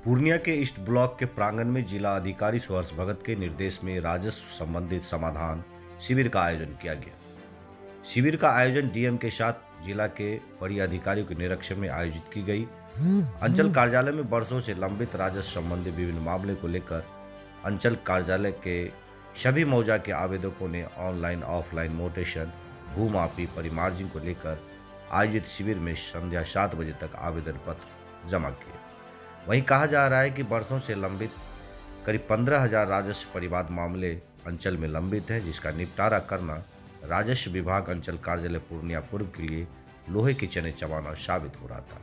पूर्णिया के east block के प्रांगण में जिला अधिकारी सुहर्ष भगत के निर्देश में राजस्व संबंधित समाधान शिविर का आयोजन किया गया। शिविर का आयोजन डीएम के साथ जिला के वरीय अधिकारियों के निरीक्षण में आयोजित की गई। अंचल कार्यालय में वर्षों से लंबित राजस्व संबंधी विभिन्न मामले को लेकर अंचल कार्यालय के सभी मौजा के आवेदकों ने ऑनलाइन ऑफलाइन मोटेशन भूमाफी परिमार्जिन को लेकर आयोजित शिविर में संध्या 7 बजे तक आवेदन पत्र जमा किए। वहीं कहा जा रहा है कि वर्षों से लंबित करीब 15,000 राजस्व परिवाद मामले अंचल में लंबित हैं, जिसका निपटारा करना राजस्व विभाग अंचल कार्यालय पूर्णिया पूर्व के लिए लोहे की चने चबाना साबित हो रहा था।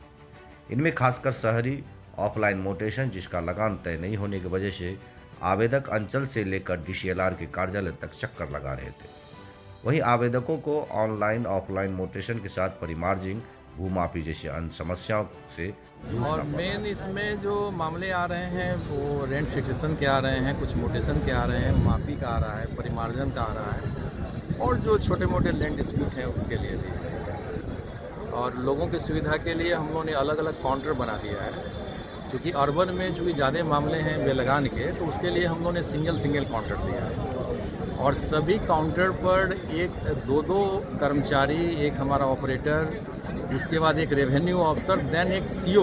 इनमें खासकर शहरी ऑफलाइन मोटेशन, जिसका लगान तय नहीं होने की वजह से आवेदक अंचल से लेकर डीसीएलआर के कार्यालय तक चक्कर लगा रहे थे। वहीं आवेदकों को ऑनलाइन ऑफलाइन मोटेशन के साथ परिमार्जिंग भूमाफी जैसी अन्य समस्याओं से और मेन इसमें जो मामले आ रहे हैं वो रेंट फिक्सेशन के आ रहे हैं, कुछ मोटेशन के आ रहे हैं, माफी का आ रहा है, परिमार्जन का आ रहा है और जो छोटे मोटे लैंड डिस्प्यूट हैं उसके लिए भी है। और लोगों की सुविधा के लिए हम लोगों ने अलग अलग काउंटर बना दिया है, क्योंकि अर्बन में चूँकि ज़्यादा मामले हैं बेलगान के, तो उसके लिए हम लोगों ने सिंगल काउंटर दिया है और सभी काउंटर पर दो कर्मचारी, एक हमारा ऑपरेटर, उसके बाद एक रेवेन्यू ऑफिसर, देन एक सीओ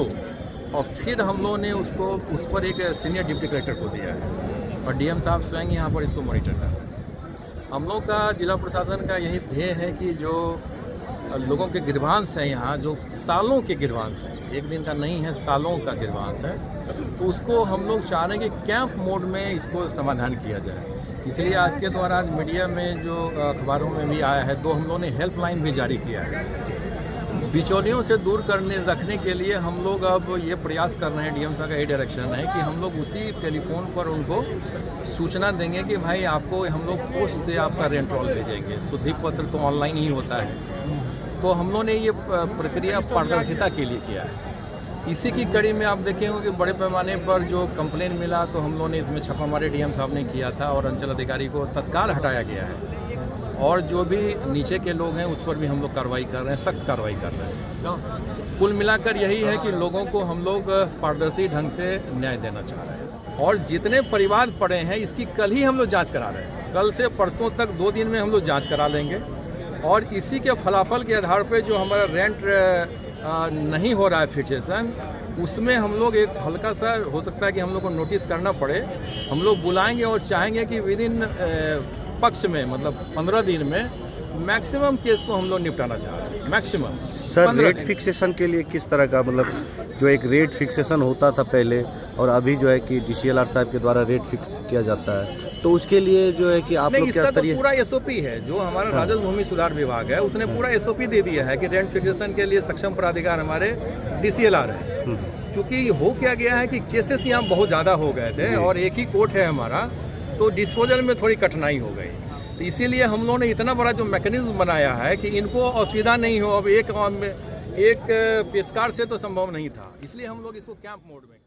और फिर हम लोगों ने उस पर एक सीनियर डिप्टी कलेक्टर को दिया है और डीएम साहब स्वयं यहाँ पर इसको मॉनिटर कर रहे हैं। हम लोग का जिला प्रशासन का यही ध्येय है कि जो लोगों के गिरवांश हैं यहाँ, जो सालों के गिरवांश हैं, एक दिन का नहीं है, सालों का गिरवांश है, तो उसको हम लोग चाह रहे हैं कि कैंप मोड में इसको समाधान किया जाए। इसलिए आज के द्वारा आज मीडिया में जो अखबारों में भी आया है, हम लोगों ने हेल्पलाइन भी जारी किया है। बिचौलियों से दूर रखने के लिए हम लोग अब ये प्रयास कर रहे हैं, डीएम साहब का ये डायरेक्शन है कि हम लोग उसी टेलीफोन पर उनको सूचना देंगे कि भाई आपको हम लोग पोस्ट से आपका रेंट रोल भेजेंगे। शुद्धि पत्र तो ऑनलाइन ही होता है, तो हम लोगों ने ये प्रक्रिया पारदर्शिता के लिए किया है। इसी की कड़ी में आप देखेंगे कि बड़े पैमाने पर जो कंप्लेन मिला तो हम लोगों ने इसमें छापामारी डीएम साहब ने किया था और अंचल अधिकारी को तत्काल हटाया गया है और जो भी नीचे के लोग हैं उस पर भी हम लोग कार्रवाई कर रहे हैं, सख्त कार्रवाई कर रहे हैं। तो कुल मिलाकर यही है कि लोगों को हम लोग पारदर्शी ढंग से न्याय देना चाह रहे हैं और जितने परिवाद पड़े हैं इसकी कल ही हम लोग जाँच करा रहे हैं। कल से परसों तक 2 दिन में हम लोग जाँच करा लेंगे और इसी के फलाफल के आधार पर जो हमारा रेंट नहीं हो रहा है फिक्सेशन, उसमें हम लोग एक हल्का सा हो सकता है कि हम लोग को नोटिस करना पड़े, हम लोग बुलाएंगे और चाहेंगे कि विद इन पक्ष में मतलब 15 दिन में मैक्सिमम केस को हम लोग निपटाना चाहते हैं। मैक्सिमम सर, रेट फिक्सेशन के लिए किस तरह का मतलब जो एक रेट फिक्सेशन होता था पहले और अभी जो है कि डीसीएलआर साहब के द्वारा रेट फिक्स किया जाता है, तो उसके लिए जो है कि आप लोग क्या तो पूरा एसओपी है जो हमारा राजस्व भूमि सुधार विभाग है, उसने पूरा एसओपी दे दिया है कि रेंट फिक्सेशन के लिए सक्षम प्राधिकार हमारे डीसीएलआर है। क्योंकि हो क्या गया है कि केसेस यहाँ बहुत ज़्यादा हो गए थे और एक ही कोर्ट है हमारा, तो डिस्पोजल में थोड़ी कठिनाई हो गई। तो इसीलिए हम लोगों ने इतना बड़ा जो मैकेनिज्म बनाया है कि इनको असुविधा नहीं हो। अब एक पेशकार से तो संभव नहीं था, इसलिए हम लोग इसको कैंप मोड में